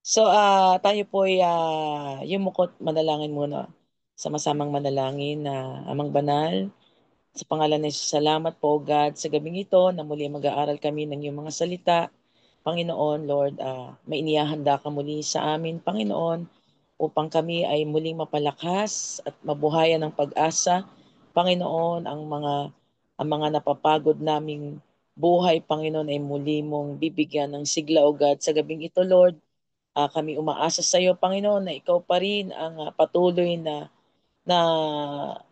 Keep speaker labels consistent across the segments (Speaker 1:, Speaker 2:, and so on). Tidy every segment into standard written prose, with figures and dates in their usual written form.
Speaker 1: So, tayo po'y, yumukot manalangin muna. Sama-samang manalangin na Amang Banal, sa pangalan ni Jesus, salamat po, God, sa gabing ito na muli mag-aaral kami ng iyong mga salita. Panginoon, Lord, may inihahanda ka muli sa amin, Panginoon, upang kami ay muling mapalakas at mabuhayan ng pag-asa. Panginoon, ang mga napapagod naming buhay, Panginoon, ay muli mong bibigyan ng sigla, O God, sa gabing ito, Lord. Kami umaasa sa iyo, Panginoon, na ikaw pa rin ang patuloy na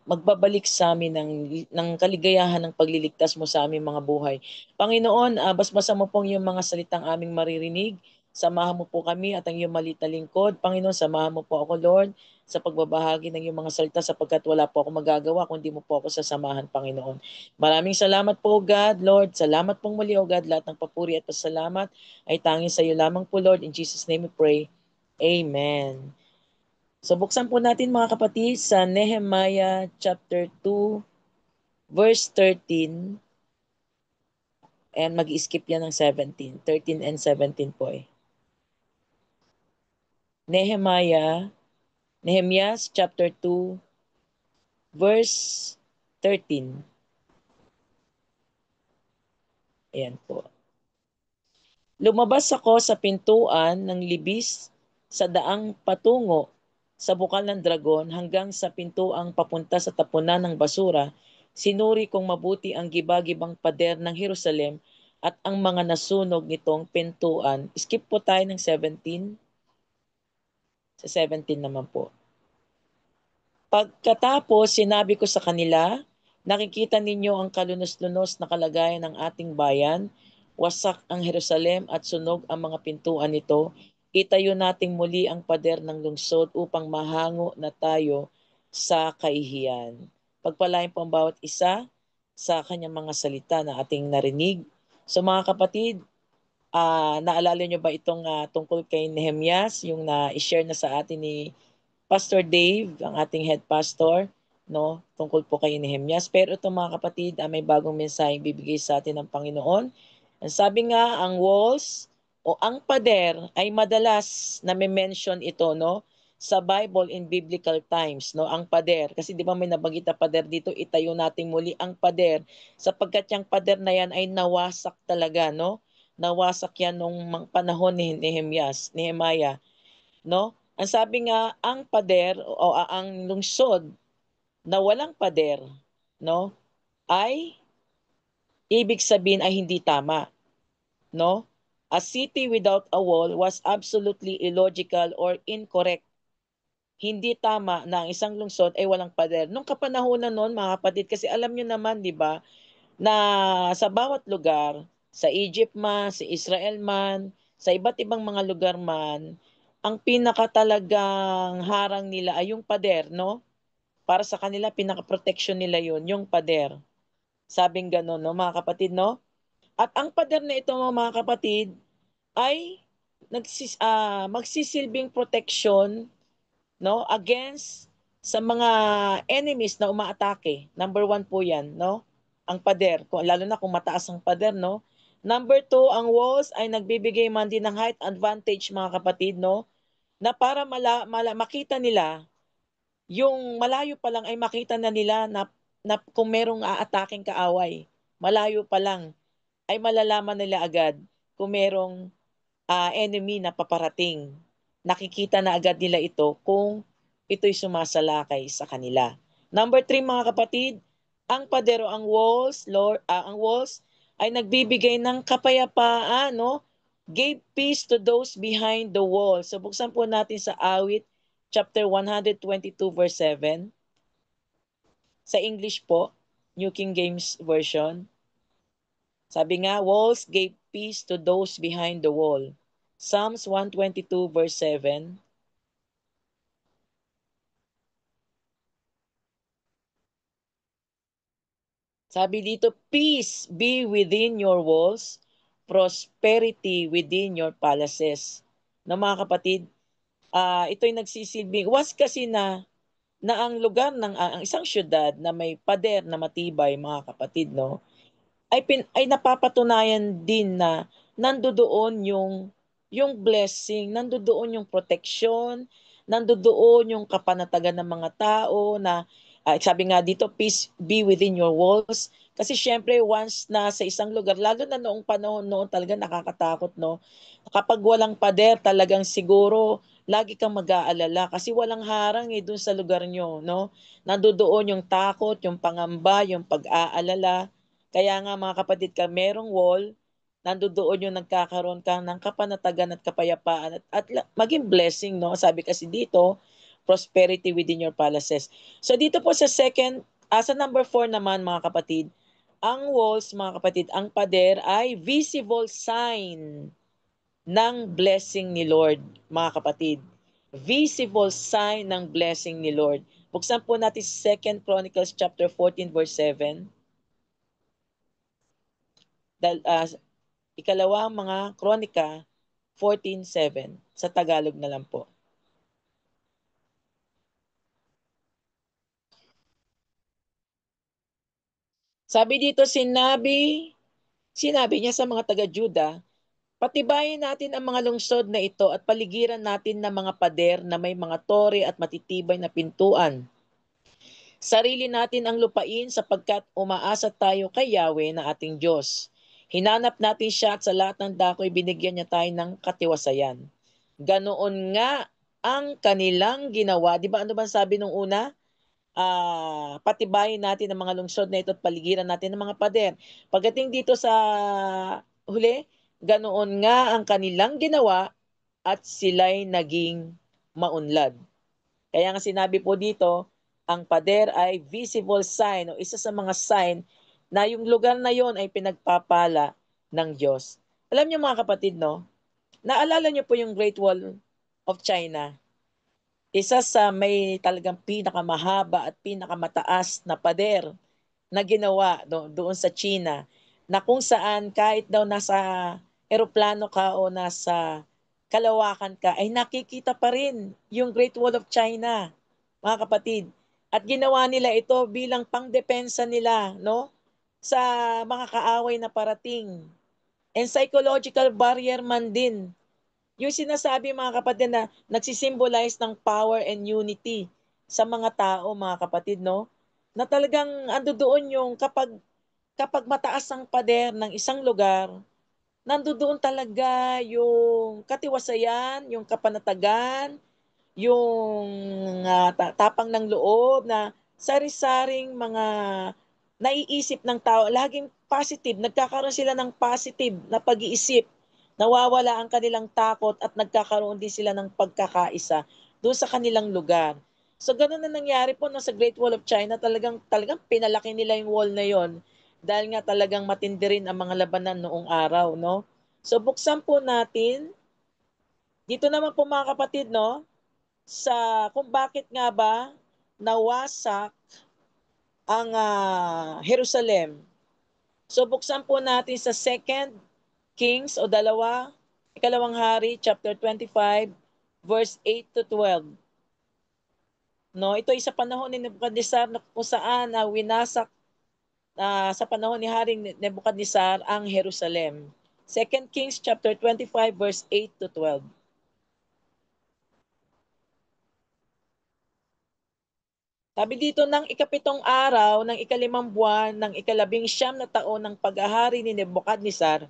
Speaker 1: magbabalik sa amin ng kaligayahan ng pagliligtas mo sa aming mga buhay. Panginoon, basbasan mo pong yung mga salitang aming maririnig. Samahan mo po kami at ang iyong maliit na lingkod. Panginoon, samahan mo po ako, Lord, sa pagbabahagi ng iyong mga salita sapagkat wala po ako magagawa kung di mo po ako sasamahan, Panginoon. Maraming salamat po, God, Lord. Salamat pong muli, O God. Lahat ng papuri at pasalamat ay tanging sa iyo lamang po, Lord. In Jesus' name we pray. Amen. So buksan po natin mga kapatid sa Nehemiah chapter 2 verse 13 and mag-skip yan ng 17. 13 and 17 po eh. Nehemiah chapter 2 verse 13. Ayan po. Lumabas ako sa pintuan ng libis sa daang patungo sa bukal ng dragon hanggang sa pintuang papunta sa tapunan ng basura. Sinuri kong mabuti ang gibagibang pader ng Jerusalem at ang mga nasunog nitong pintuan. Skip po tayo ng 17. Sa 17 naman po. Pagkatapos, sinabi ko sa kanila, nakikita ninyo ang kalunos-lunos na kalagayan ng ating bayan. Wasak ang Jerusalem at sunog ang mga pintuan nito. Itayo nating muli ang pader ng lungsod upang mahango na tayo sa kahihiyan. Pagpalain po ang bawat isa sa kanyang mga salita na ating narinig. So mga kapatid, naalala nyo ba itong tungkol kay Nehemias, yung na-share na sa atin ni Pastor Dave, ang ating head pastor, no, tungkol po kay Nehemias. Pero ito mga kapatid, may bagong mensaheng bibigay sa atin ng Panginoon. Ang sabi nga, ang walls o ang pader ay madalas na may mention ito, no, sa Bible in biblical times, no, ang pader. Kasi di ba may nabanggit na pader dito, itayo natin muli ang pader sapagkat yung pader na yan ay nawasak talaga, no? Nawasak yan nung panahon ni Nehemiah, no? Ang sabi nga, ang pader o ang lungsod na walang pader, no, ay ibig sabihin ay hindi tama, no? A city without a wall was absolutely illogical or incorrect. Hindi tama na ang isang lungsod ay walang pader. Nung kapanahonan noon, mga kapatid, kasi alam niyo naman, di ba, na sa bawat lugar, sa Egypt man, sa Israel man, sa iba't ibang mga lugar man, ang pinakatalagang harang nila ay yung pader, no? Para sa kanila, pinaka-protection nila yun, yung pader. Sabing gano'n, no, mga kapatid, no? At ang pader na ito, mga kapatid, ay magsisilbing protection, no, against sa mga enemies na umaatake. Number one po yan, no? Ang pader, lalo na kung mataas ang pader, no? Number two, ang walls ay nagbibigay man din ng height advantage, mga kapatid, no? Na para makita nila, yung malayo pa lang ay makita na nila na kung merong aataking kaaway. Malayo pa lang ay malalaman nila agad kung merong enemy na paparating. Nakikita na agad nila ito kung ito'y sumasalakay sa kanila. Number 3 mga kapatid, ang padero, ang walls ay nagbibigay ng kapayapaan, no? Gave peace to those behind the wall. So buksan po natin sa Awit chapter 122 verse 7. Sa English po, New King James Version. Sabi nga, walls gave peace to those behind the wall. Psalms 122 verse 7. Sabi dito, peace be within your walls, prosperity within your palaces. No mga kapatid, ito'y nagsisilbing, was kasi na ang lugar ng ang isang syudad na may pader na matibay, mga kapatid, no, ay napapatunayan din na nandoon yung yung blessing, nandoon yung protection, nandoon yung kapanatagan ng mga tao na sabi nga dito, peace be within your walls. Kasi syempre once na sa isang lugar, lalo na noong panahon noon talaga nakakatakot, no? Kapag walang pader, talagang siguro lagi kang mag-aalala kasi walang harang doon sa lugar nyo, no? Nandoon yung takot, yung pangamba, yung pag-aalala. Kaya nga mga kapatid, ka merong wall, nandoon yung nagkakaroon ka ng kapanatagan at kapayapaan at maging blessing, no? Sabi kasi dito, prosperity within your palaces. So dito po sa sa number 4 naman mga kapatid, ang walls mga kapatid, ang pader ay visible sign ng blessing ni Lord mga kapatid. Visible sign ng blessing ni Lord. Buksan po natin 2 Chronicles chapter 14 verse 7. Dal, uh, Ikalawang mga kronika 14:7 sa Tagalog na lang po. Sabi dito, sinabi niya sa mga taga-Juda, patibayin natin ang mga lungsod na ito at paligiran natin ng mga pader na may mga tore at matitibay na pintuan. Sarili natin ang lupain sapagkat umaasa tayo kay Yahweh na ating Diyos. Hinanap natin siya at sa lahat ng dako'y binigyan niya tayo ng katiwasayan. Ganoon nga ang kanilang ginawa. Di ba ano ba sabi nung una? Patibayin natin ang mga lungsod na ito at paligiran natin ng mga pader. Pagdating dito sa huli, ganoon nga ang kanilang ginawa at sila'y naging maunlad. Kaya nga sinabi po dito, ang pader ay visible sign o isa sa mga sign na yung lugar na yon ay pinagpapala ng Diyos. Alam niyo mga kapatid, no? Naalala niyo po yung Great Wall of China. Isa sa may talagang pinakamahaba at pinakamataas na pader na ginawa doon sa China na kung saan kahit daw nasa eroplano ka o nasa kalawakan ka ay nakikita pa rin yung Great Wall of China, mga kapatid. At ginawa nila ito bilang pangdepensa nila, no? Sa mga kaaway na parating. And psychological barrier man din yung sinasabi mga kapatid na nagsisimbolize ng power and unity sa mga tao, mga kapatid, no? Na talagang ando doon yung kapag mataas ang pader ng isang lugar, nandoon talaga yung katiwasayan, yung kapanatagan, yung tapang ng loob na sari-saring mga naiisip ng tao, laging positive, nagkakaroon sila ng positive na pag-iisip, nawawala ang kanilang takot at nagkakaroon din sila ng pagkakaisa doon sa kanilang lugar. So ganun na nangyari po no, sa Great Wall of China, talagang pinalaki nila yung wall na yon dahil nga talagang matindi rin ang mga labanan noong araw, no? So buksan po natin, dito naman po mga kapatid, no, sa kung bakit nga ba nawasak ang Jerusalem. So buksan po natin sa Second Kings o Ikalawang Hari, chapter 25, verse 8 to 12. No, ito ay sa panahon ni Nebuchadnezzar na kung saan winasak sa panahon ni Haring Nebuchadnezzar ang Jerusalem. Second Kings chapter 25 verse 8 to 12. Sabi dito, ng ikapitong araw ng ikalimang buwan ng ikalabing siyam na taon ng paghahari ni Nebuchadnezzar,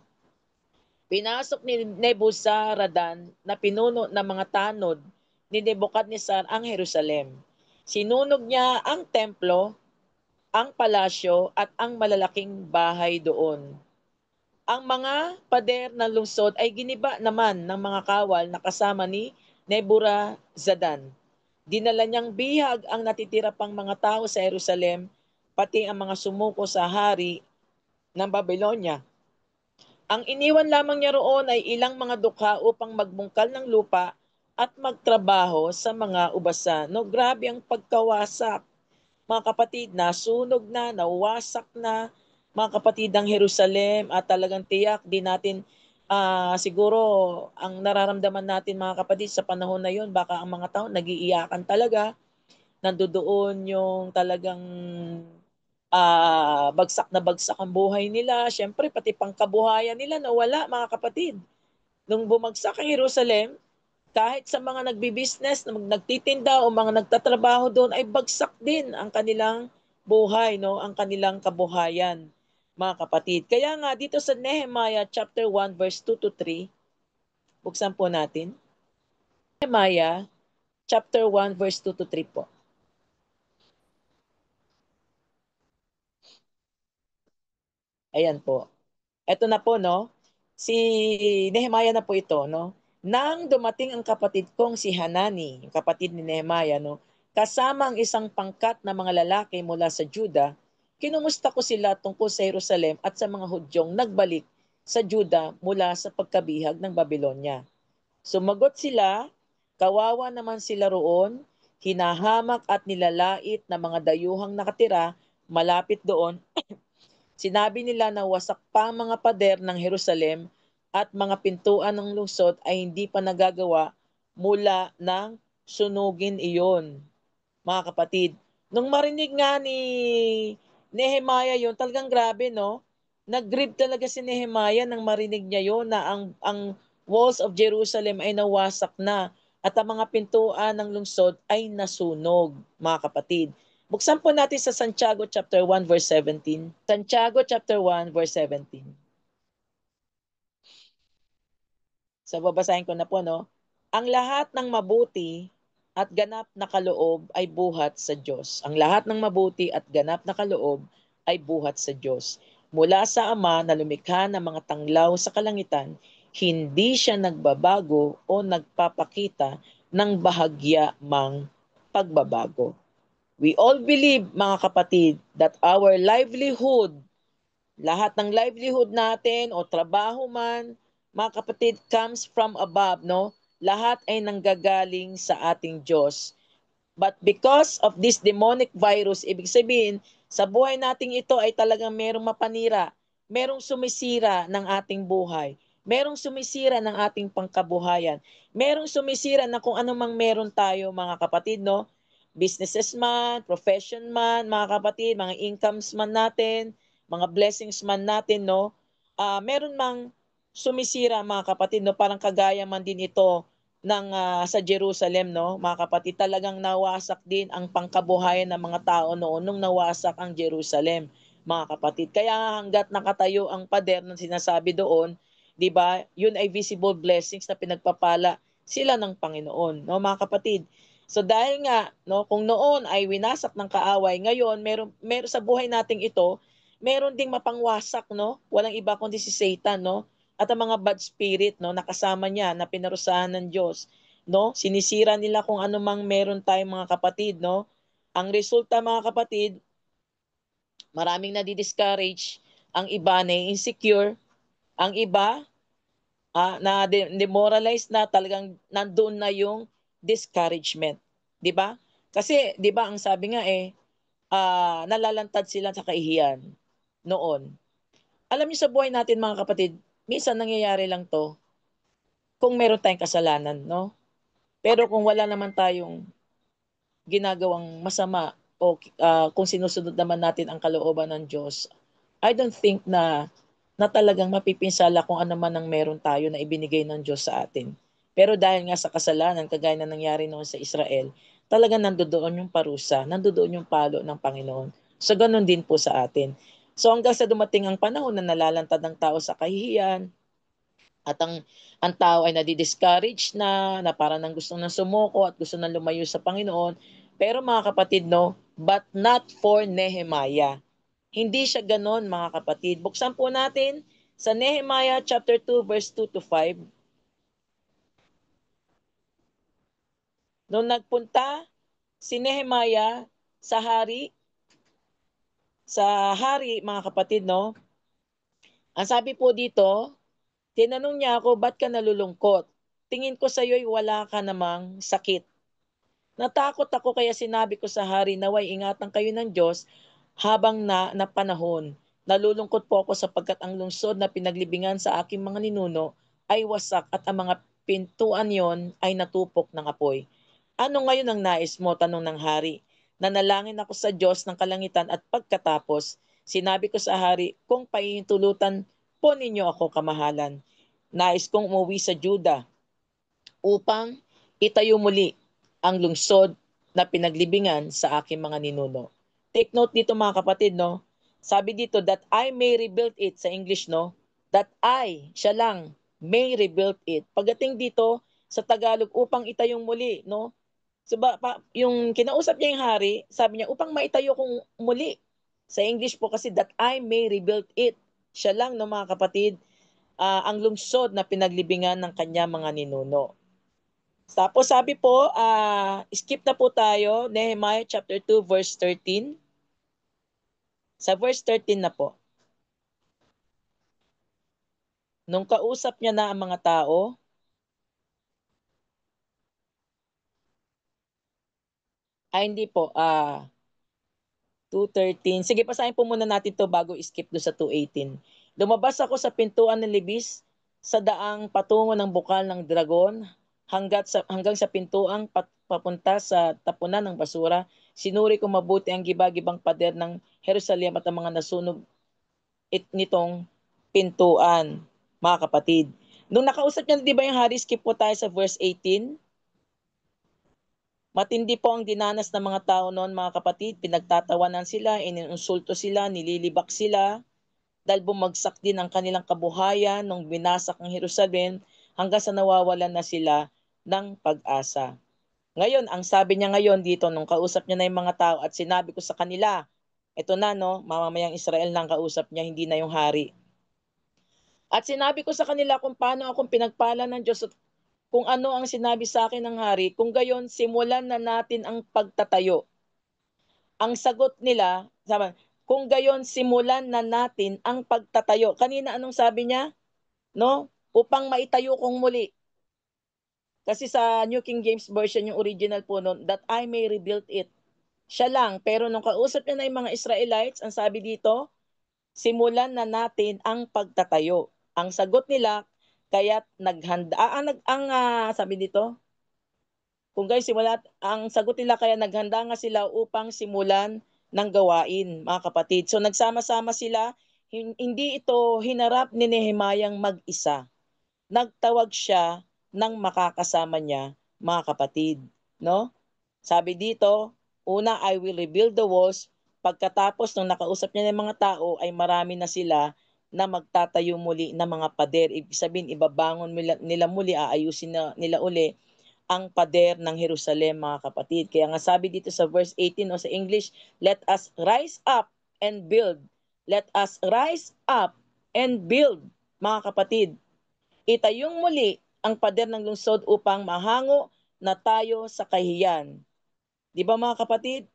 Speaker 1: pinasok ni Nebuzaradan na pinuno ng mga tanod ni Nebuchadnezzar ang Jerusalem. Sinunog niya ang templo, ang palasyo at ang malalaking bahay doon. Ang mga pader ng lungsod ay giniba naman ng mga kawal na kasama ni Nebuzaradan. Dinala niyang bihag ang natitira pang mga tao sa Jerusalem, pati ang mga sumuko sa hari ng Babylonia. Ang iniwan lamang niya roon ay ilang mga dukha upang magbungkal ng lupa at magtrabaho sa mga ubasan. No, grabe ang pagkawasak. Mga kapatid, nasunog na, nawasak na, mga kapatid, ang Jerusalem at talagang tiyak di natin siguro ang nararamdaman natin mga kapatid sa panahon na yun, baka ang mga tao nagiiyakan talaga, nandoon yung talagang bagsak na bagsak ang buhay nila. Siyempre, pati pangkabuhayan nila nawala, mga kapatid. Nung bumagsak ang Jerusalem, kahit sa mga nagbi-business, nagtitinda o mga nagtatrabaho doon ay bagsak din ang kanilang buhay, no? Ang kanilang kabuhayan, mga kapatid. Kaya nga dito sa Nehemiah chapter 1 verse 2 to 3, buksan po natin. Nehemiah chapter 1 verse 2 to 3 po. Ayan po. Ito na po, no? Si Nehemiah na po ito, no? Nang dumating ang kapatid kong si Hanani, yung kapatid ni Nehemiah, no? Kasama ang isang pangkat na mga lalaki mula sa Juda, kinumusta ko sila tungkol sa Jerusalem at sa mga Hudyong nagbalik sa Juda mula sa pagkabihag ng Babylonia. Sumagot sila, kawawa naman sila roon, hinahamak at nilalait na mga dayuhang nakatira malapit doon. Sinabi nila na wasak pa ang mga pader ng Jerusalem at mga pintuan ng lungsod ay hindi pa nagagawa mula ng sunugin iyon. Mga kapatid, nung marinig nga ni Nehemiah yon, talagang grabe, no? Nag-grieve talaga si Nehemiah nang marinig niya yon na ang walls of Jerusalem ay nawasak na at ang mga pintuan ng lungsod ay nasunog, mga kapatid. Buksan po natin sa Santiago chapter 1 verse 17. Santiago chapter 1 verse 17. So babasahin ko na po, no. Ang lahat ng mabuti at ganap na kaloob ay buhat sa Diyos. Ang lahat ng mabuti at ganap na kaloob ay buhat sa Diyos. Mula sa Ama na lumikha ng mga tanglaw sa kalangitan, hindi siya nagbabago o nagpapakita ng bahagya mang pagbabago. We all believe, mga kapatid, that our livelihood, lahat ng livelihood natin o trabaho man, mga kapatid, comes from above, no? Lahat ay nanggagaling sa ating Diyos. But because of this demonic virus, ibig sabihin, sa buhay nating ito ay talagang merong mapanira, merong sumisira ng ating buhay, merong sumisira ng ating pangkabuhayan, merong sumisira na kung ano mang meron tayo, mga kapatid, no? Businesses man, profession man, mga kapatid, mga incomes man natin, mga blessings man natin, no? Meron mang sumisira, mga kapatid, no? Parang kagaya man din ito ng sa Jerusalem, no? Mga kapatid, talagang nawasak din ang pangkabuhayan ng mga tao noon nung nawasak ang Jerusalem, mga kapatid. Kaya hangga't nakatayo ang pader ng sinasabi doon, 'di ba? Yun ay visible blessings na pinagpapala sila ng Panginoon, no, mga kapatid. So dahil nga, no, kung noon ay winasak ng kaaway, ngayon meron sa buhay nating ito, meron ding mapangwasak, no? Walang iba kundi si Satan, no? At ang mga bad spirit, no, nakasama niya na pinarusahan ng Diyos, no? Sinisira nila kung ano mang meron tayong mga kapatid, no? Ang resulta, mga kapatid, maraming nadi-discourage, ang iba na insecure, ang iba na demoralized na, talagang nandoon na yung discouragement, 'di ba? Kasi 'di ba ang sabi nga nalalantad sila sa kahihiyan noon. Alam niyo sa buhay natin, mga kapatid, minsan nangyayari lang 'to kung meron tayong kasalanan, no? Pero kung wala naman tayong ginagawang masama o kung sinusunod naman natin ang kalooban ng Diyos, I don't think na talagang mapipinsala kung ano man ang meron tayo na ibinigay ng Diyos sa atin. Pero dahil nga sa kasalanan, kagaya na nangyari noon sa Israel, talagang nandoon yung parusa, nandoon yung palo ng Panginoon. So ganun din po sa atin. So hanggang sa dumating ang panahon na nalalantad ang tao sa kahihiyan, at ang tao ay nadi-discourage na parang nang gusto nang sumuko at gusto nang lumayo sa Panginoon. Pero mga kapatid, no, but not for Nehemiah. Hindi siya ganon, mga kapatid. Buksan po natin sa Nehemiah chapter 2 verse 2 to 5. Nung nagpunta si Nehemiah sa hari, mga kapatid, no, ang sabi po dito, tinanong niya ako, ba't ka nalulungkot? Tingin ko sa iyo'y wala ka namang sakit. Natakot ako, kaya sinabi ko sa hari, naway ingatan kayo ng Diyos habang na panahon. Nalulungkot po ako sapagkat ang lungsod na pinaglibingan sa aking mga ninuno ay wasak at ang mga pintuan yon ay natupok ng apoy. Ano ngayon ang nais mo? Tanong ng hari. Nanalangin ako sa Diyos ng kalangitan at pagkatapos, sinabi ko sa hari, kung pahihintulutan po ninyo ako, kamahalan, Nais kong umuwi sa Juda upang itayo muli ang lungsod na pinaglibingan sa aking mga ninuno. Take note dito mga kapatid, no? Sabi dito, that I may rebuild it sa English, no? That I, siya lang, may rebuild it. Pagdating dito sa Tagalog, upang itayong muli, no? So, yung kinausap niya yung hari, sabi niya, upang maitayo kong muli. Sa English po kasi, that I may rebuild it. Siya lang, no mga kapatid, ang lungsod na pinaglibingan ng kanya mga ninuno. Tapos sabi po, skip na po tayo, Nehemiah chapter 2 verse 13. Sa verse 13 na po. Nung kausap niya na ang mga tao, hindi po, 2:13. Sige, pasahin po muna natin to bago skip do sa 2:18. Lumabas ako sa pintuan ng libis sa daang patungo ng bukal ng dragon hanggang sa pintuang papunta sa tapunan ng basura. Sinuri ko mabuti ang gibagibang pader ng Jerusalem at ang mga nasunog nitong pintuan, mga kapatid. Nung nakausap niya, di ba yung hari, skip po tayo sa verse 18. Matindi po ang dinanas ng mga tao noon, mga kapatid. Pinagtatawanan sila, ininsulto sila, nililibak sila, dahil bumagsak din ang kanilang kabuhayan nung binasak ang Jerusalem hanggang sa nawawalan na sila ng pag-asa. Ngayon, ang sabi niya ngayon dito, nung kausap niya na yung mga tao at sinabi ko sa kanila, ito na no, mamamayang Israel na ang kausap niya, hindi na yung hari. At sinabi ko sa kanila kung paano akong pinagpala ng Diyos at kung ano ang sinabi sa akin ng hari, kung gayon simulan na natin ang pagtatayo. Ang sagot nila, sabi, kung gayon simulan na natin ang pagtatayo. Kanina anong sabi niya? No? Upang maitayo kong muli. Kasi sa New King James Version, yung original po noon, that I may rebuild it. Siya lang. Pero nung kausap niya na yung mga Israelites, ang sabi dito, simulan na natin ang pagtatayo. Ang sagot nila, kaya't naghanda, sabi dito, kung guys, simula, ang sagot nila kaya naghanda nga sila upang simulan ng gawain, mga kapatid. So nagsama-sama sila, hindi ito hinarap ni Nehemiah mag-isa. Nagtawag siya ng makakasama niya, mga kapatid, no? Sabi dito, una, I will rebuild the walls. Pagkatapos nung nakausap niya ng mga tao, ay marami na sila na magtatayo muli ng mga pader. Ibig sabihin, ibabangon nila muli, aayusin nila uli ang pader ng Jerusalem, mga kapatid. Kaya nga sabi dito sa verse 18 o sa English, let us rise up and build. Let us rise up and build, mga kapatid. Itayong muli ang pader ng lungsod upang mahango na tayo sa kahiyan. Di ba mga kapatid?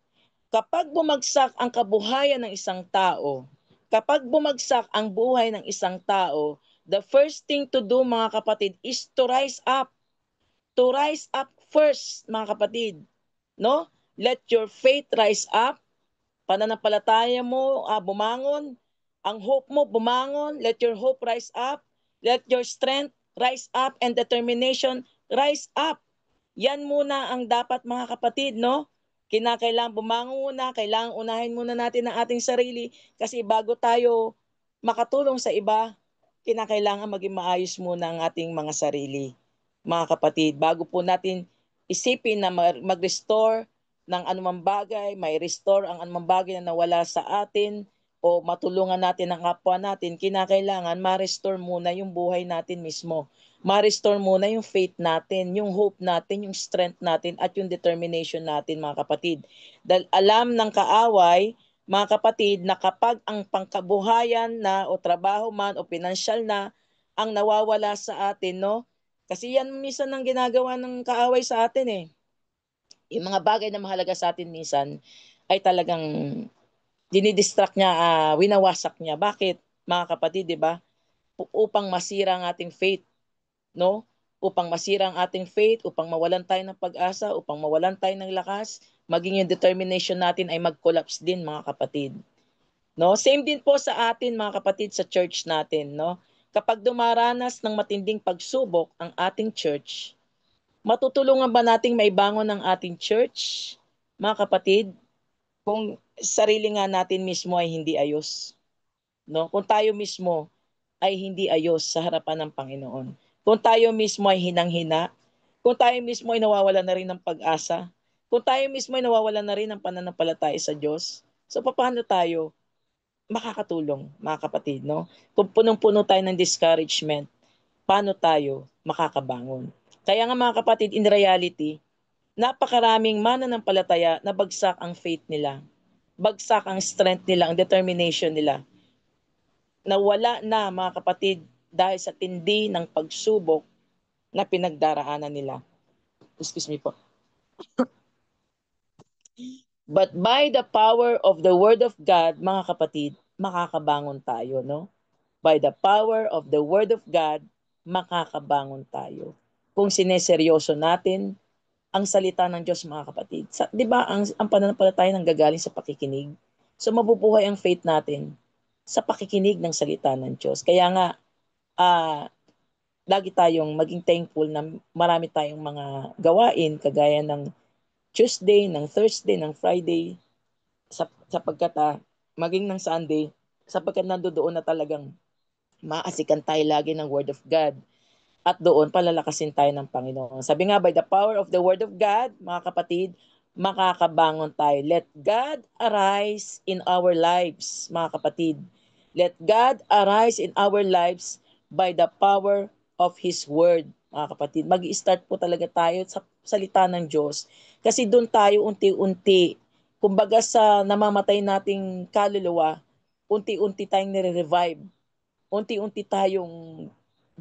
Speaker 1: Kapag bumagsak ang kabuhayan ng isang tao, kapag bumagsak ang buhay ng isang tao, the first thing to do, mga kapatid, is to rise up. To rise up first, mga kapatid. No? Let your faith rise up. Pananampalataya mo bumangon. Ang hope mo bumangon. Let your hope rise up. Let your strength rise up and determination rise up. Yan muna ang dapat, mga kapatid, no? Kinakailangan bumangon muna, kailangan unahin muna natin ang ating sarili kasi bago tayo makatulong sa iba, kinakailangan maging maayos muna ang ating mga sarili, mga kapatid. Bago po natin isipin na mag-restore ng anumang bagay, may restore ang anumang bagay na nawala sa atin o matulungan natin ang kapwa natin, kinakailangan ma-restore muna yung buhay natin mismo. Ma-restore muna yung faith natin, yung hope natin, yung strength natin at yung determination natin, mga kapatid. Dahil alam ng kaaway, mga kapatid, na kapag ang pangkabuhayan na o trabaho man o pinansyal na ang nawawala sa atin, no? Kasi yan minsan ang ginagawa ng kaaway sa atin eh. Yung mga bagay na mahalaga sa atin minsan ay talagang dinidistract niya, winawasak niya. Bakit, mga kapatid, di ba? Upang masira ang ating faith, no? Upang masira ang ating faith, upang mawalan tayo ng pag-asa, upang mawalan tayo ng lakas, maging yung determination natin ay mag-collapse din, mga kapatid. No? Same din po sa atin, mga kapatid, sa church natin, no? Kapag dumaranas ng matinding pagsubok ang ating church, matutulungan ba nating maibangon ang ating church, mga kapatid, kung sarili nga natin mismo ay hindi ayos, no? Kung tayo mismo ay hindi ayos sa harapan ng Panginoon. Kung tayo mismo ay hinang-hina, kung tayo mismo ay nawawala na rin ng pag-asa, kung tayo mismo ay nawawala na rin ng pananampalataya sa Diyos, so paano tayo makakatulong, mga kapatid, no? Kung punong-puno tayo ng discouragement, paano tayo makakabangon? Kaya nga mga kapatid, in reality, napakaraming mananampalataya na bagsak ang faith nila. Bagsak ang strength nila, ang determination nila. Nawala na mga kapatid dahil sa tindi ng pagsubok na pinagdaraanan nila. Excuse me po. But by the power of the Word of God, mga kapatid, makakabangon tayo, no? By the power of the Word of God, makakabangon tayo. Kung sineseryoso natin ang salita ng Diyos, mga kapatid. Di ba, ang pananampalataya nang gagaling sa pakikinig? So, mabubuhay ang faith natin sa pakikinig ng salita ng Diyos. Kaya nga, lagi tayong maging thankful na marami tayong mga gawain, kagaya ng Tuesday, ng Thursday, ng Friday, sapagkat maging ng Sunday, sapagkat nandoon na talagang maasikan tayo lagi ng Word of God. At doon palalakasin tayo ng Panginoon. Sabi nga, by the power of the Word of God, mga kapatid, makakabangon tayo. Let God arise in our lives, mga kapatid. Let God arise in our lives by the power of His Word, mga kapatid. Mag-i-start po talaga tayo sa salita ng Diyos. Kasi doon tayo unti-unti, kumbaga sa namamatay nating kaluluwa, unti-unti tayong nire-revive, unti-unti tayong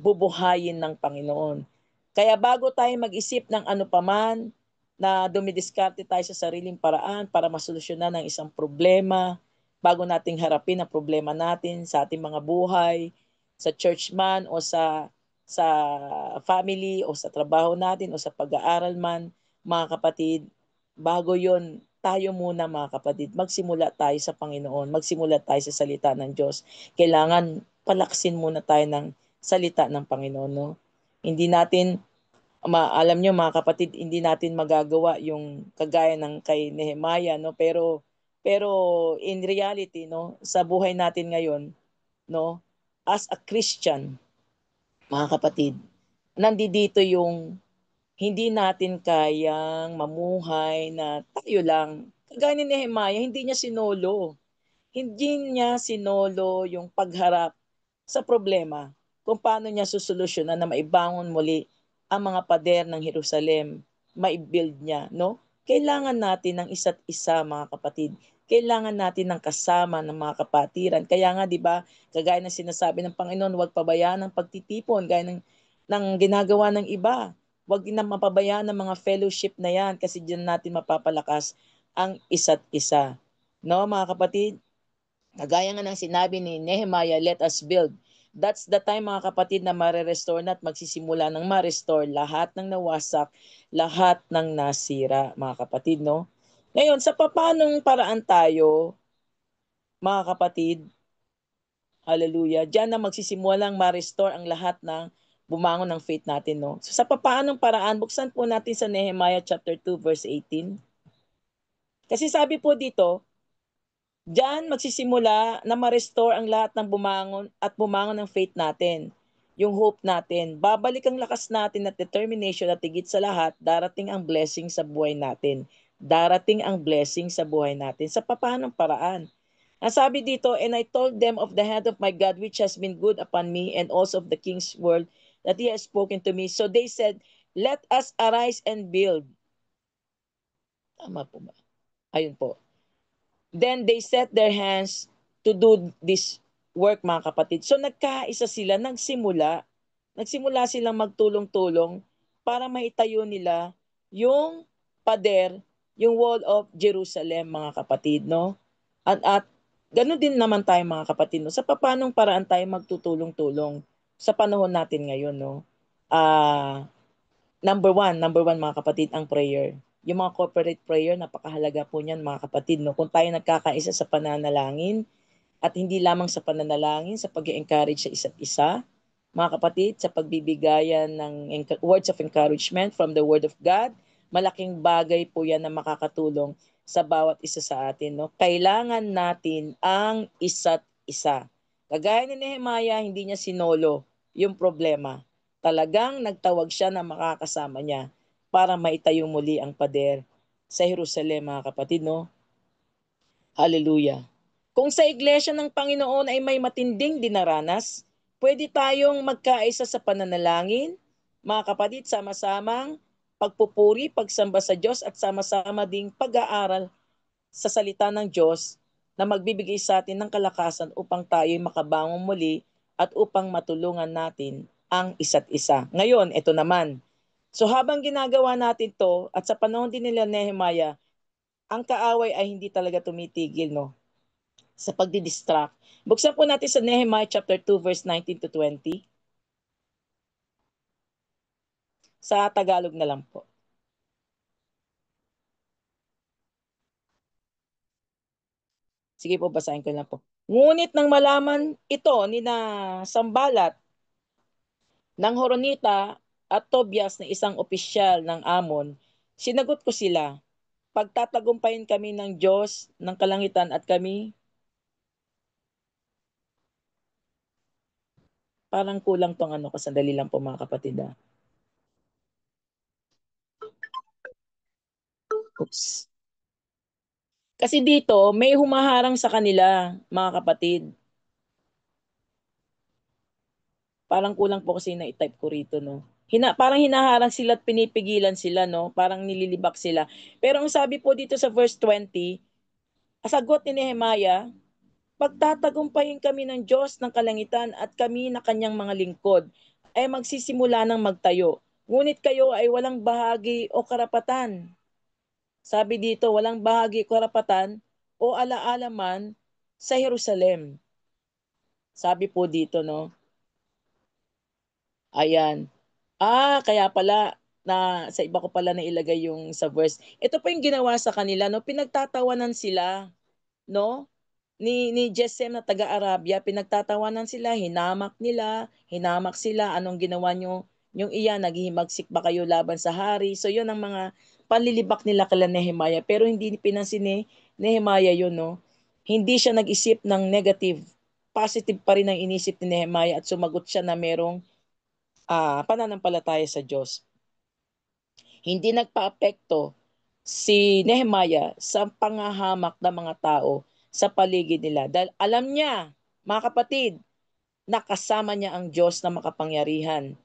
Speaker 1: bubuhayin ng Panginoon. Kaya bago tayo mag-isip ng ano paman na dumidiskarte tayo sa sariling paraan para masolusyonan ang isang problema, bago nating harapin ang problema natin sa ating mga buhay, sa church man o sa family o sa trabaho natin o sa pag-aaral man, mga kapatid, bago yon tayo muna mga kapatid, magsimula tayo sa Panginoon, magsimula tayo sa salita ng Diyos. Kailangan palaksin muna tayo ng salita ng Panginoon. No? Hindi natin, alam nyo mga kapatid, hindi natin magagawa yung kagaya ng kay Nehemiah. No? Pero in reality, no, sa buhay natin ngayon, no, as a Christian, mga kapatid, nandito yung hindi natin kayang mamuhay na tayo lang. Kagaya ni Nehemiah, hindi niya sinolo. Hindi niya sinolo yung pagharap sa problema kung paano niya susolusyonan na maibangon muli ang mga pader ng Jerusalem, maibuild niya, no? Kailangan natin ng isa't isa, mga kapatid. Kailangan natin ng kasama ng mga kapatiran. Kaya nga, di ba, kagaya ng sinasabi ng Panginoon, huwag pabayaan ng pagtitipon, gaya ng ginagawa ng iba. Huwag na mapabayaan ng mga fellowship na yan kasi diyan natin mapapalakas ang isa't isa. No, mga kapatid? Kagaya nga ng sinabi ni Nehemiah, let us build. That's the time, mga kapatid, na mare-restore na at magsisimula ng ma-restore lahat ng nawasak, lahat ng nasira, mga kapatid, no? Ngayon, sa papanong paraan tayo, mga kapatid, hallelujah, diyan na magsisimulang ma-restore ang lahat ng bumangon ng faith natin, no? So, sa papanong paraan, buksan po natin sa Nehemiah chapter 2, verse 18. Kasi sabi po dito, diyan magsisimula na ma-restore ang lahat ng bumangon ng faith natin, yung hope natin. Babalik ang lakas natin at determination at higit sa lahat, darating ang blessing sa buhay natin. Darating ang blessing sa buhay natin. Sa papanong paraan? Ang sabi dito, and I told them of the hand of my God which has been good upon me and also of the king's word that he has spoken to me. So they said, let us arise and build. Tama po ba? Ayun po. Then they set their hands to do this work, mga kapatid. So nagkaisa sila, nagsimula silang magtulong-tulong para maitayo nila yung pader, yung wall of Jerusalem, mga kapatid, no? At ganoon din naman tayo, mga kapatid, no? Sa papanong paraan tayo magtutulong-tulong sa panahon natin ngayon, no? Ah, number one mga kapatid, ang prayer. Yung mga corporate prayer, napakahalaga po niyan, mga kapatid. No? Kung tayo nagkakaisa sa pananalangin, at hindi lamang sa pananalangin, sa pag-encourage sa isa't isa, mga kapatid, sa pagbibigayan ng words of encouragement from the Word of God, malaking bagay po yan na makakatulong sa bawat isa sa atin. No? Kailangan natin ang isa't isa. Kagaya ni Nehemiah, hindi niya sinolo yung problema. Talagang nagtawag siya na makakasama niya para maitayo muli ang pader sa Jerusalem, mga kapatid, no? Hallelujah. Kung sa iglesia ng Panginoon ay may matinding dinaranas, pwede tayong magkaisa sa pananalangin, mga kapatid, sama-samang pagpupuri, pagsamba sa Diyos at sama-sama ding pag-aaral sa salita ng Diyos na magbibigay sa atin ng kalakasan upang tayo makabangon muli at upang matulungan natin ang isa't isa. Ngayon, ito naman. So habang ginagawa natin to at sa panahon din nila Nehemiah, ang kaaway ay hindi talaga tumitigil, no? Sa pagdidistract. Buksan po natin sa Nehemiah chapter 2 verse 19 to 20. Sa Tagalog na lang po. Sige po, basahin ko lang po. Ngunit nang malaman ito ni na Sambalat ng Horonita at Tobias na isang opisyal ng Amon, sinagot ko sila, pagtatagumpayin kami ng Diyos ng kalangitan at kami, parang kulang tong ano, kasandali lang po mga kapatid. Oops. Kasi dito, may humaharang sa kanila, mga kapatid. Parang kulang po kasi na i-type ko rito, no? Parang hinaharang sila at pinipigilan sila, no? Parang nililibak sila. Pero ang sabi po dito sa verse 20, sagot ni Nehemiah, pagtatagumpayin kami ng Diyos ng kalangitan at kami na kanyang mga lingkod ay magsisimula ng magtayo. Ngunit kayo ay walang bahagi o karapatan. Sabi dito, walang bahagi o karapatan o alaala man sa Jerusalem. Sabi po dito, no? Ayan. Kaya pala na sa iba ko pala na ilagay yung sa verse. Ito pa yung ginawa sa kanila, no? Pinagtatawanan sila, no? Ni Gesem na taga-Arabia, pinagtatawanan sila, hinamak sila, anong ginawa nyo? Yung iyan, naghihimagsik ba kayo laban sa hari? So yun ang mga panlilibak nila kala Nehemiah. Pero hindi pinansin ni Nehemiah yun, no? Hindi siya nag-isip ng negative. Positive pa rin ang inisip ni Nehemiah at sumagot siya na merong pananampalataya sa Diyos. Hindi nagpaapekto si Nehemiah sa pangahamak ng mga tao sa paligid nila. Dahil alam niya, mga kapatid, nakasama niya ang Diyos na makapangyarihan.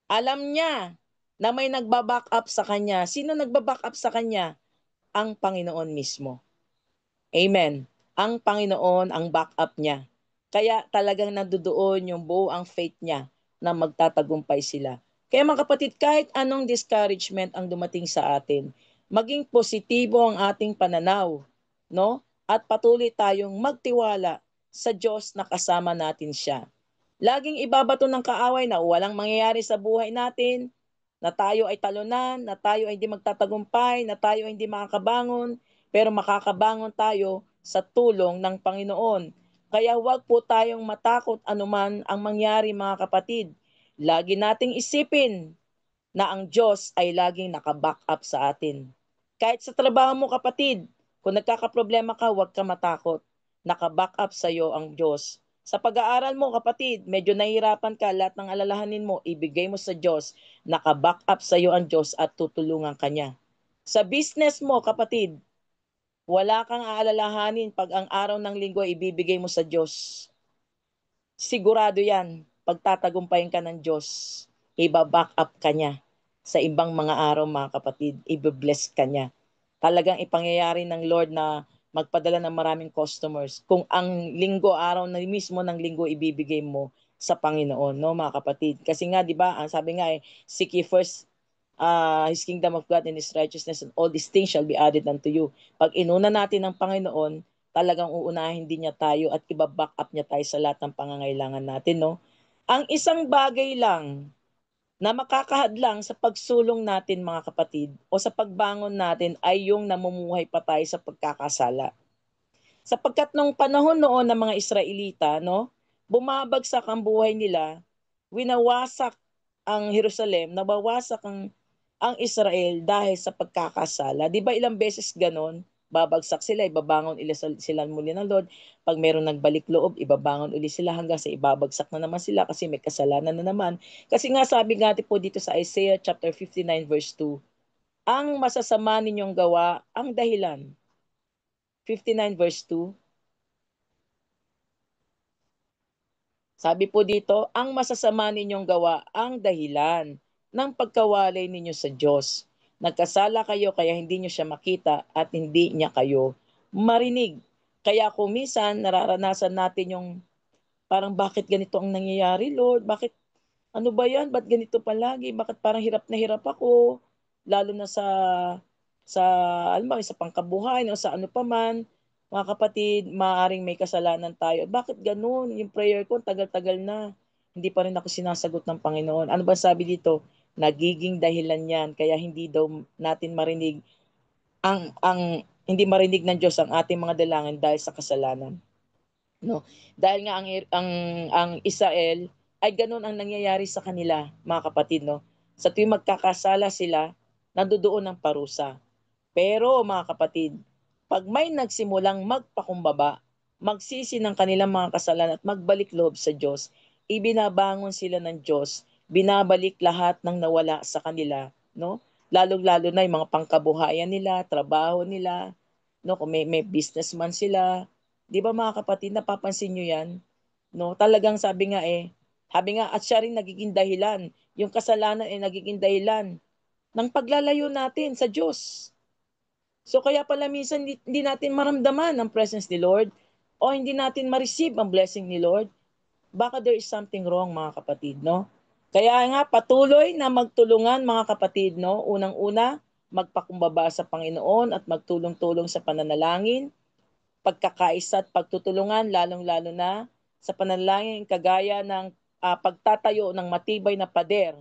Speaker 1: Alam niya na may nagbaback up sa kanya. Sino nagbaback up sa kanya? Ang Panginoon mismo. Amen. Ang Panginoon ang backup niya. Kaya talagang nandoon yung buo ang faith niya na magtatagumpay sila. Kaya mga kapatid, kahit anong discouragement ang dumating sa atin, maging positibo ang ating pananaw, no? At patuloy tayong magtiwala sa Diyos na kasama natin siya. Laging ibabato ng kaaway na walang mangyayari sa buhay natin, na tayo ay talunan, na tayo ay hindi magtatagumpay, na tayo ay hindi makakabangon, pero makakabangon tayo sa tulong ng Panginoon. Kaya huwag po tayong matakot anuman ang mangyari, mga kapatid. Lagi nating isipin na ang Diyos ay laging nakaback up sa atin. Kahit sa trabaho mo, kapatid, kung nagkakaproblema ka, huwag ka matakot. Nakaback up sa iyo ang Diyos. Sa pag-aaral mo, kapatid, medyo nahihirapan ka, lahat ng alalahanin mo, ibigay mo sa Diyos. Nakaback up sa iyo ang Diyos at tutulungan ka niya. Sa business mo, kapatid, wala kang aalalahanin pag ang araw ng linggo ay ibibigay mo sa Diyos. Sigurado yan, pagtatagumpayin ka ng Diyos, ibaback up ka niya. Sa ibang mga araw, mga kapatid, ibe-bless ka niya. Talagang ipangyayari ng Lord na magpadala ng maraming customers. Kung ang linggo, araw na mismo ng linggo, ibibigay mo sa Panginoon, no, mga kapatid. Kasi nga, di ba, ang sabi nga seek ye first His kingdom of God and His righteousness, and all these things shall be added unto you. Pag inuna natin ng Panginoon, talagang uunahin din niya tayo at ibaback up niya tayo sa lahat ng pangangailangan natin, no? Ang isang bagay lang na makakahadlang sa pagsulong natin, mga kapatid, o sa pagbangon natin ay yung namumuhay pa tayo sa pagkakasala. Sapagkat nung panahon noon ng mga Israelita, no, bumabagsak ang buhay nila, winawasak ang Jerusalem, nabawasak ang Israel dahil sa pagkakasala. Di ba ilang beses ganon? babagsak sila, ibabangon sila muli ng Lord. Pag meron nagbalik loob, ibabangon uli sila hanggang sa ibabagsak na naman sila kasi may kasalanan na naman. Kasi nga sabi nga po dito sa Isaiah chapter 59 verse 2, ang masasama ninyong gawa ang dahilan. 59 verse 2, sabi po dito, ang masasama ninyong gawa ang dahilan ng pagkawalay ninyo sa Diyos. Nagkasala kayo kaya hindi nyo siya makita at hindi niya kayo marinig. Kaya kung minsan nararanasan natin yung parang bakit ganito ang nangyayari, Lord? Bakit ano ba yan? Ba't ganito palagi? Bakit parang hirap na hirap ako? Lalo na sa alam mo, sa pangkabuhay o sa ano pa man. Mga kapatid, maaring may kasalanan tayo. Bakit ganun? Yung prayer ko, tagal-tagal na. Hindi pa rin ako sinasagot ng Panginoon. Ano ba sabi dito? Nagiging dahilan yan. Kaya hindi daw natin marinig ang hindi marinig ng Diyos ang ating mga dalangin dahil sa kasalanan. No, dahil nga ang Israel ay ganun ang nangyayari sa kanila, mga kapatid, no. Sa tuwing magkakasala sila, nandoon ang parusa. Pero mga kapatid, pag may nagsimulang magpakumbaba, magsisi ng kanilang mga kasalanan at magbalik loob sa Diyos, ibinabangon sila ng Diyos, binabalik lahat ng nawala sa kanila, no? Lalong-lalo na yung mga pangkabuhayan nila, trabaho nila, no? Kung may businessman sila, 'di ba mga kapatid, napapansin niyo 'yan? No, talagang sabi nga at siya rin nagiging dahilan, yung kasalanan ay nagiging dahilan ng paglalayo natin sa Diyos. So kaya pala minsan hindi natin maramdaman ang presence ni Lord o hindi natin ma-receive ang blessing ni Lord. Baka there is something wrong, mga kapatid, no? Kaya nga patuloy na magtulungan, mga kapatid, no? Unang-una, magpakumbaba sa Panginoon at magtulong-tulong sa pananalangin, pagkakaisa at pagtutulungan, lalong-lalo na sa pananalangin kagaya ng pagtatayo ng matibay na pader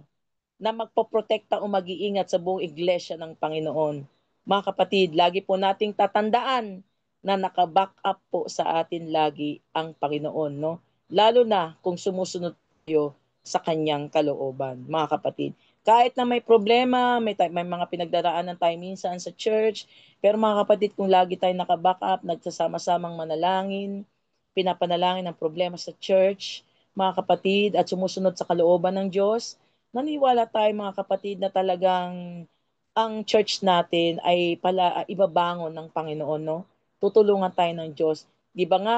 Speaker 1: na magpoprotekta o mag-iingat sa buong iglesia ng Panginoon. Mga kapatid, lagi po nating tatandaan na naka-back up po sa atin lagi ang Panginoon, no? Lalo na kung sumusunod tayo sa kanyang kalooban, mga kapatid. Kahit na may problema, may mga pinagdaraanan tayo minsan sa church, pero mga kapatid, kung lagi tayo naka-back up, nagsasama-samang manalangin, pinapanalangin ang problema sa church, mga kapatid, at sumusunod sa kalooban ng Diyos, naniwala tayo, mga kapatid, na talagang ang church natin ay ibabangon ng Panginoon, no? Tutulungan tayo ng Diyos. Di ba nga,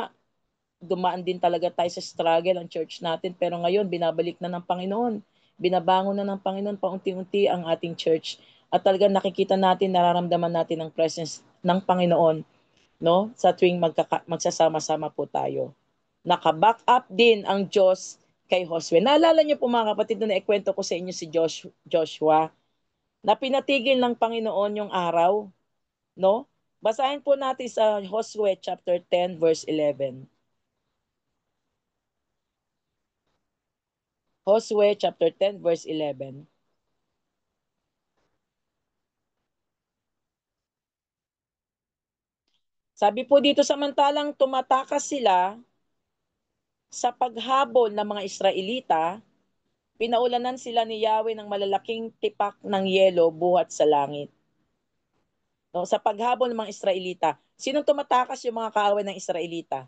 Speaker 1: dumaan din talaga tayo sa struggle ang church natin, pero ngayon, binabalik na ng Panginoon. Binabangon na ng Panginoon paunti-unti ang ating church. At talagang nakikita natin, nararamdaman natin ang presence ng Panginoon, no? Sa tuwing magsasama-sama po tayo. Naka-back up din ang Diyos kay Josue. Naalala niyo po, mga kapatid, na naikwento ko sa inyo si Joshua, na pinatigil ng Panginoon yung araw, no? Basahin po natin sa Josue chapter 10 verse 11. Josue chapter 10 verse 11. Sabi po dito, samantalang tumatakas sila sa paghabol ng mga Israelita, pinaulanan sila ni Yahweh ng malalaking tipak ng yelo buhat sa langit. No, sa paghabol ng mga Israelita. Sinong tumatakas? Yung mga kaaway ng Israelita.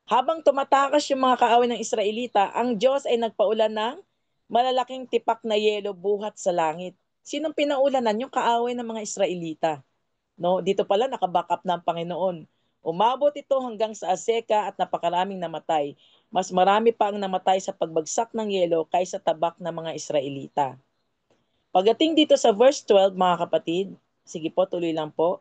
Speaker 1: Habang tumatakas yung mga kaaway ng Israelita, ang Diyos ay nagpaulan ng malalaking tipak na yelo buhat sa langit. Sinong pinaulanan? Yung kaaway ng mga Israelita. No, dito pala nakaback up na ang Panginoon. Umabot ito hanggang sa Aseka at napakaraming namatay. Mas marami pa ang namatay sa pagbagsak ng yelo kaysa tabak ng mga Israelita. Pagdating dito sa verse 12, mga kapatid, sige po, tuloy lang po.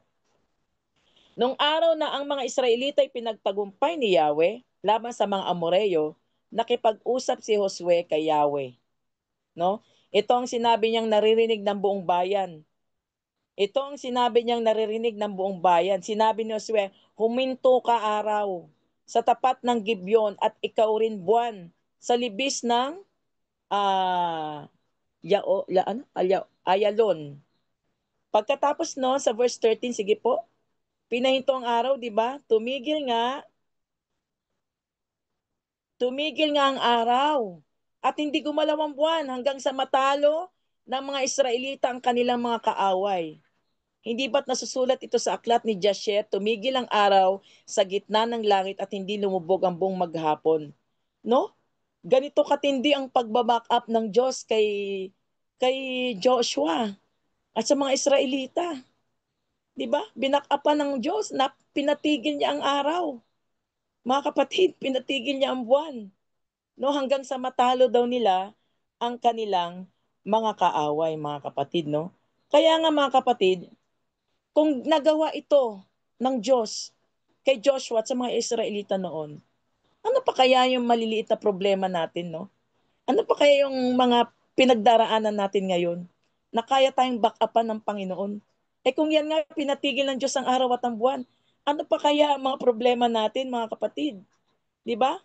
Speaker 1: Nung araw na ang mga Israelita ay pinagtagumpay ni Yahweh laban sa mga Amoreo, nakipag-usap si Josue kay Yahweh. No? Ito ang sinabi niyang naririnig ng buong bayan. Ito ang sinabi niyang naririnig ng buong bayan. Sinabi ni Josue, huminto ka araw sa tapat ng Gibeon at ikaw rin buwan sa libis ng uh, Ayalon. Pagkatapos no, sa verse 13, sige po, pinahinto ang araw, di ba? Tumigil nga ang araw at hindi gumalaw ang buwan hanggang sa matalo ng mga Israelita ang kanilang mga kaaway. Hindi ba't nasusulat ito sa aklat ni Jasher, tumigil ang araw sa gitna ng langit at hindi lumubog ang buong maghapon. No? Ganito katindi ang pagbaback up ng Diyos kay Joshua at sa mga Israelita. 'Di ba? Binak-upan ng Diyos na pinatigil niya ang araw. Mga kapatid, pinatigil niya ang buwan. No, hanggang sa matalo daw nila ang kanilang mga kaaway, mga kapatid, no? Kaya nga mga kapatid, kung nagawa ito ng Diyos kay Joshua at sa mga Israelita noon, ano pa kaya yung maliliit na problema natin, no? Ano pa kaya yung mga pinagdaraanan natin ngayon na kaya tayong back-upan ng Panginoon? Eh kung yan nga, pinatigil ng Diyos ang araw at ang buwan, ano pa kaya ang mga problema natin, mga kapatid? Di ba?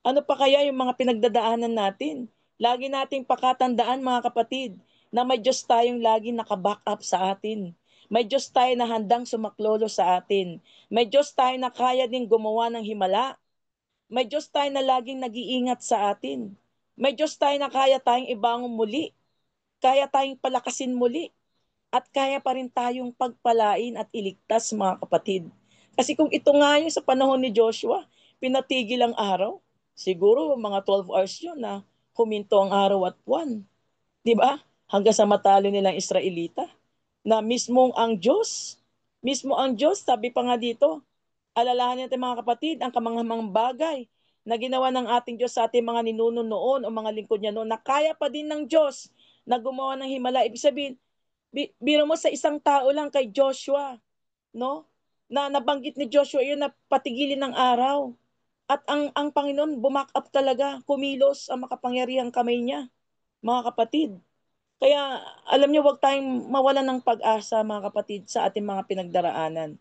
Speaker 1: Ano pa kaya yung mga pinagdadaanan natin? Lagi nating pakatandaan, mga kapatid, na may Diyos tayong lagi naka-back up sa atin. May Diyos tayo na handang sumaklolo sa atin. May Diyos tayo na kaya din gumawa ng himala. May Diyos tayo na laging nag-iingat sa atin. May Diyos tayo na kaya tayong ibangon muli. Kaya tayong palakasin muli. At kaya pa rin tayong pagpalain at iligtas, mga kapatid. Kasi kung ito nga yung sa panahon ni Joshua, pinatigil ang araw, siguro mga 12 hours yun na huminto ang araw at buwan. Di ba? Hanggang sa matalo nilang Israelita. Na mismo ang Diyos, sabi pa nga dito, alalahanin natin mga kapatid, ang kamanghamang bagay na ginawa ng ating Diyos sa ating mga ninuno noon o mga lingkod niya noon, na kaya pa din ng Diyos na gumawa ng himala. Ibig sabihin, biro mo sa isang tao lang kay Joshua, no? Na nabanggit ni Joshua yun na patigilin ng araw. At ang Panginoon bumak up talaga, kumilos ang makapangyarihang kamay niya, mga kapatid. Kaya alam niyo, wag tayong mawalan ng pag-asa, mga kapatid, sa ating mga pinagdaraanan.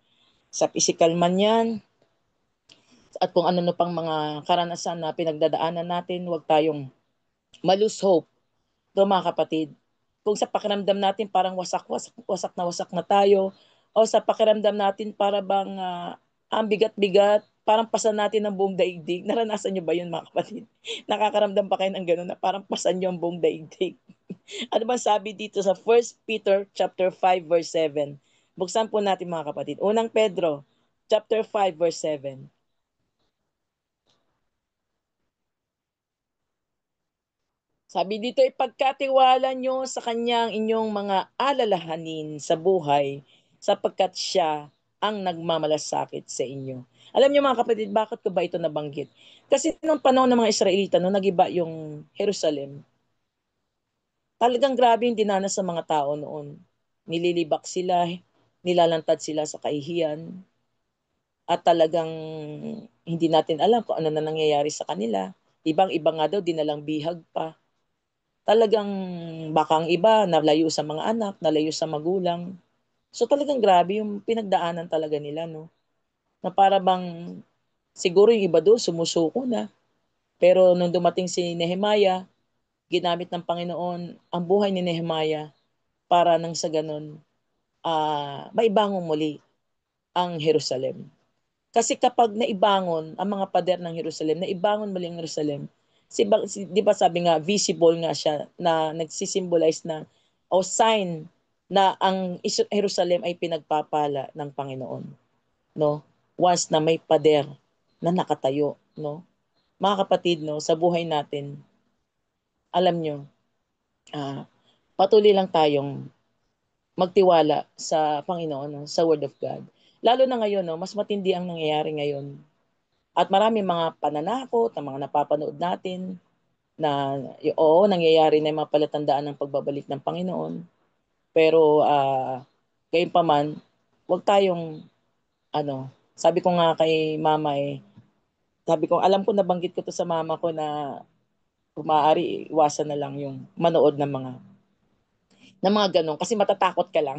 Speaker 1: Sa physical man yan, at kung ano pang mga karanasan na pinagdadaanan natin, wag tayong malose hope. Do, mga kapatid, kung sa pakiramdam natin parang wasak na tayo, o sa pakiramdam natin para bang ang bigat-bigat, parang pasan natin ang buong daigdig. Naranasan niyo ba yun, mga kapatid? Nakakaramdam pa kayo ng gano'n na parang pasan niyo ang buong daigdig? Ano ba sabi dito sa 1 Peter chapter 5 verse 7? Buksan po natin, mga kapatid. Unang Pedro chapter 5 verse 7. Sabi dito, ipagkatiwala nyo sa kanyang inyong mga alalahanin sa buhay sapagkat siya ang nagmamalasakit sa inyo. Alam niyo, mga kapatid, bakit ko ba ito nabanggit? Kasi nung panahon ng mga Israelita, nung nagiba yung Jerusalem, talagang grabe yung dinanas sa mga tao noon. Nililibak sila, nilalantad sila sa kahihiyan, at talagang hindi natin alam kung ano na nangyayari sa kanila. Ibang-iba nga daw, dinalang bihag pa. Talagang baka ang iba nalayo sa mga anak, nalayo sa magulang. So talagang grabe yung pinagdaanan talaga nila, no? Na para bang siguro yung iba doon sumusuko na. Pero nung dumating si Nehemiah, ginamit ng Panginoon ang buhay ni Nehemiah para nang sa ganun, maibangon muli ang Jerusalem. Kasi kapag naibangon ang mga pader ng Jerusalem, naibangon muli ang Jerusalem, di ba sabi nga, visible nga siya na nagsisimbolize na o sign na ang Jerusalem ay pinagpapala ng Panginoon, no? Once na may pader na nakatayo, no? Mga kapatid, no, sa buhay natin, alam nyo, ah, patuloy lang tayong magtiwala sa Panginoon, no, sa Word of God. Lalo na ngayon, no, mas matindi ang nangyayari ngayon. At marami mga pananakot na mga napapanood natin na oo, nangyayari na yung mga palatandaan ng pagbabalik ng Panginoon. Pero gayon pa man, huwag tayong sabi ko nga kay mama sabi ko, alam ko nabanggit ko to sa mama ko na kung maaari, iwasan na lang yung manood ng mga ganun kasi matatakot ka lang.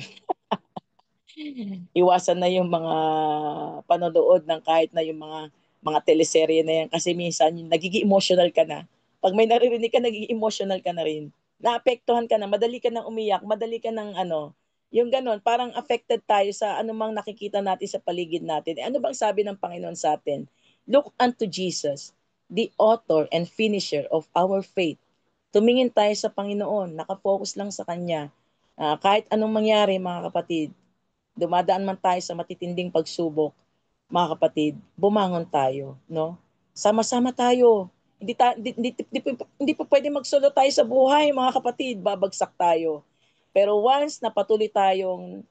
Speaker 1: Iwasan na yung mga panonood ng kahit na yung mga teleserye na yan kasi minsan nagiging emotional ka na. Pag may naririnig ka, nagiging emotional ka na rin. Naapektuhan ka na, madali ka nang umiyak, madali ka nang yung ganon, parang affected tayo sa anumang nakikita natin sa paligid natin. Ano bang sabi ng Panginoon sa atin? Look unto Jesus, the author and finisher of our faith. Tumingin tayo sa Panginoon, nakafocus lang sa Kanya. Kahit anong mangyari, mga kapatid, dumadaan man tayo sa matitinding pagsubok, mga kapatid, bumangon tayo, no? Sama-sama tayo. Hindi pa pwede magsolo tayo sa buhay, mga kapatid, babagsak tayo. Pero once na patuloy tayong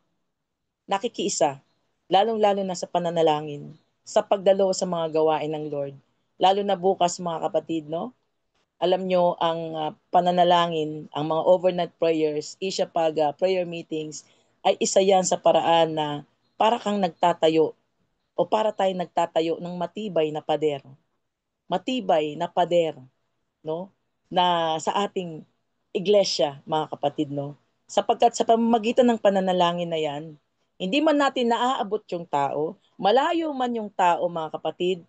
Speaker 1: nakikiisa, lalong-lalo na sa pananalangin, sa pagdalo sa mga gawain ng Lord, lalo na bukas, mga kapatid, no? Alam nyo, ang pananalangin, ang mga overnight prayers, Isha Paga, prayer meetings, ay isa yan sa paraan na para kang nagtatayo o para tayo nagtatayo ng matibay na pader. Matibay na pader, no? Na sa ating iglesia, mga kapatid, no? Sapagkat sa pamamagitan ng pananalangin na yan, hindi man natin naaabot yung tao, malayo man yung tao, mga kapatid,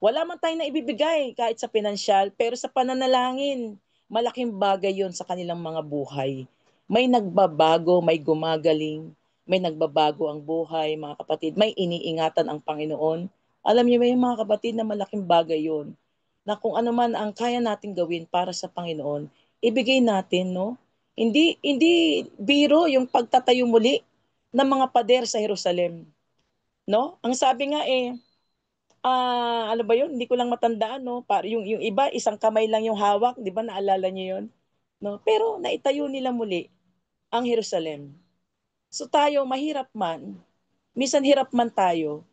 Speaker 1: wala man tayong naibibigay kahit sa pinansyal, pero sa pananalangin, malaking bagay yon sa kanilang mga buhay. May nagbabago, may gumagaling, may nagbabago ang buhay, mga kapatid, may iniingatan ang Panginoon. Alam niyo ba yung mga kapatid na malaking bagay yon, na kung ano man ang kaya nating gawin para sa Panginoon, ibigay natin, no? Hindi biro yung pagtatayo muli ng mga pader sa Jerusalem, no? Ang sabi nga ano ba 'yun? Hindi ko lang matandaan, no? Para yung iba isang kamay lang yung hawak, 'di ba? Naalala niyo 'yun? No? Pero naitayo nila muli ang Jerusalem. So tayo mahirap man, minsan hirap man tayo,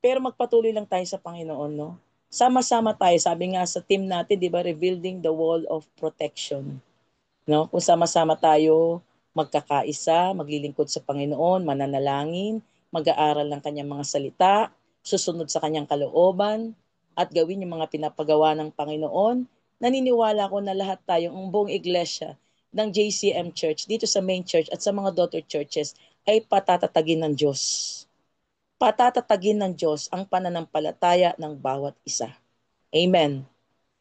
Speaker 1: pero magpatuloy lang tayo sa Panginoon, no? Sama-sama tayo. Sabi nga sa team natin, 'di ba, rebuilding the wall of protection. No? Kung sama-sama tayo, magkakaisa, maglilingkod sa Panginoon, mananalangin, mag-aaral ng kanyang mga salita, susunod sa kanyang kalooban, at gawin yung mga pinapagawa ng Panginoon, naniniwala ko na lahat tayo, ang buong iglesia ng JCM Church, dito sa main church at sa mga daughter churches, ay patatatagin ng Diyos. Patatatagin ng Diyos ang pananampalataya ng bawat isa. Amen.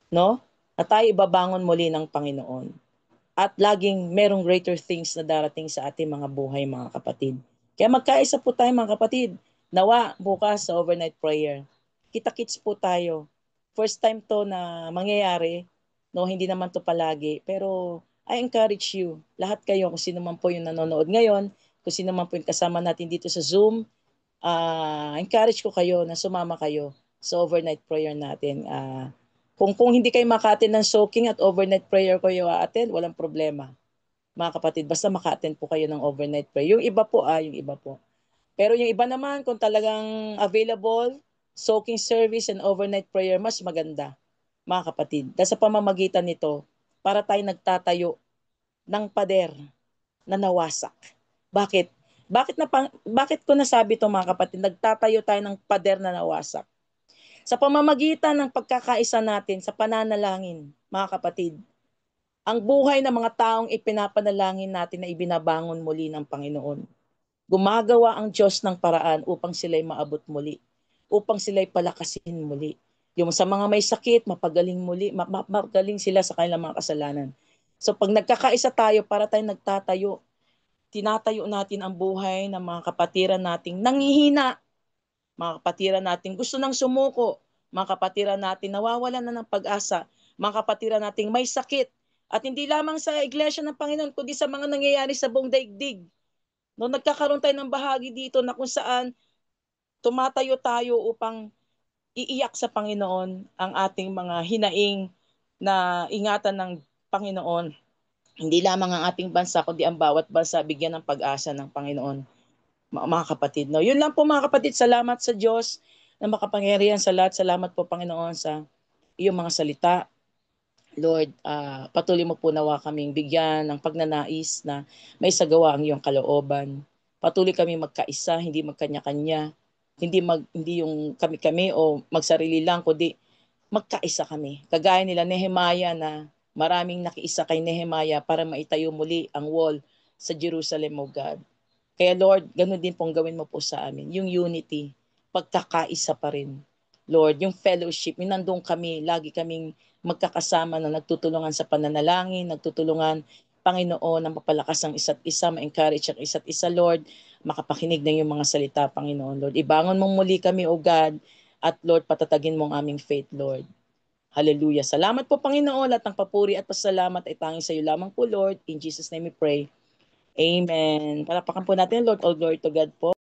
Speaker 1: No? Na tayo ibabangon muli ng Panginoon. At laging merong greater things na darating sa ating mga buhay, mga kapatid. Kaya magkaisa po tayo, mga kapatid. Nawa bukas sa overnight prayer. Kita-kits po tayo. First time to na mangyayari, no, hindi naman to palagi, pero I encourage you, lahat kayo, kung sino man po yung nanonood ngayon, kung sino man po yung kasama natin dito sa Zoom, encourage ko kayo na sumama kayo sa overnight prayer natin. Kung hindi kayo maka-attend ng soaking at overnight prayer ko yung attend, walang problema. Mga kapatid, basta maka-attend po kayo ng overnight prayer. Yung iba po. Pero yung iba naman, kung talagang available, soaking service and overnight prayer, mas maganda, mga kapatid. Dahil sa pamamagitan nito, para tayo nagtatayo ng pader na nawasak. Bakit? Bakit ko nasabi to, mga kapatid? Nagtatayo tayo ng pader na nawasak. Sa pamamagitan ng pagkakaisa natin sa pananalangin, mga kapatid, ang buhay ng mga taong ipinapanalangin natin na ibinabangon muli ng Panginoon. Gumagawa ang Diyos ng paraan upang sila'y maabot muli, upang sila'y palakasin muli. Yung sa mga may sakit, mapagaling muli, mapagaling sila sa kanilang mga kasalanan. So pag nagkakaisa tayo, para tayo nagtatayo, tinatayo natin ang buhay ng mga kapatiran nating nanghihina, mga kapatiran nating gusto nang sumuko, mga kapatiran natin nawawalan na ng pag-asa, mga kapatiran nating may sakit, at hindi lamang sa iglesia ng Panginoon, kundi sa mga nangyayari sa buong daigdig. No, nagkakaroon tayo ng bahagi dito na kung saan tumatayo tayo upang iiyak sa Panginoon ang ating mga hinaing na ingatan ng Panginoon. Hindi lamang ang ating bansa, kundi ang bawat bansa bigyan ng pag-asa ng Panginoon, mga kapatid. No, yun lang po, mga kapatid. Salamat sa Diyos na makapangyarihan sa lahat. Salamat po, Panginoon, sa iyong mga salita. Lord, patuloy mo po nawa kaming bigyan ng pagnanais na may sagawa ang iyong kalooban. Patuloy kami magkaisa, hindi magkanya-kanya. Hindi yung kami-kami o magsarili lang, kundi magkaisa kami. Kagaya nila Nehemiah na maraming nakiisa kay Nehemiah para maitayo muli ang wall sa Jerusalem, O God. Kaya Lord, ganun din pong gawin mo po sa amin. Yung unity, pagkakaisa pa rin. Lord, yung fellowship, yung nandun kami, lagi kaming magkakasama na nagtutulungan sa pananalangin, nagtutulungan, Panginoon, na mapalakas ang isa't isa, ma-encourage ang isa't isa, Lord, makapakinig ng yung mga salita, Panginoon, Lord. Ibangon mong muli kami, O God, at Lord, patatagin mo ang aming faith, Lord. Hallelujah. Salamat po, Panginoon, at ang papuri at pasalamat ay tanging sa iyo lamang po, Lord. In Jesus' name we pray. Amen. Palapakan po natin, Lord. All glory to God po.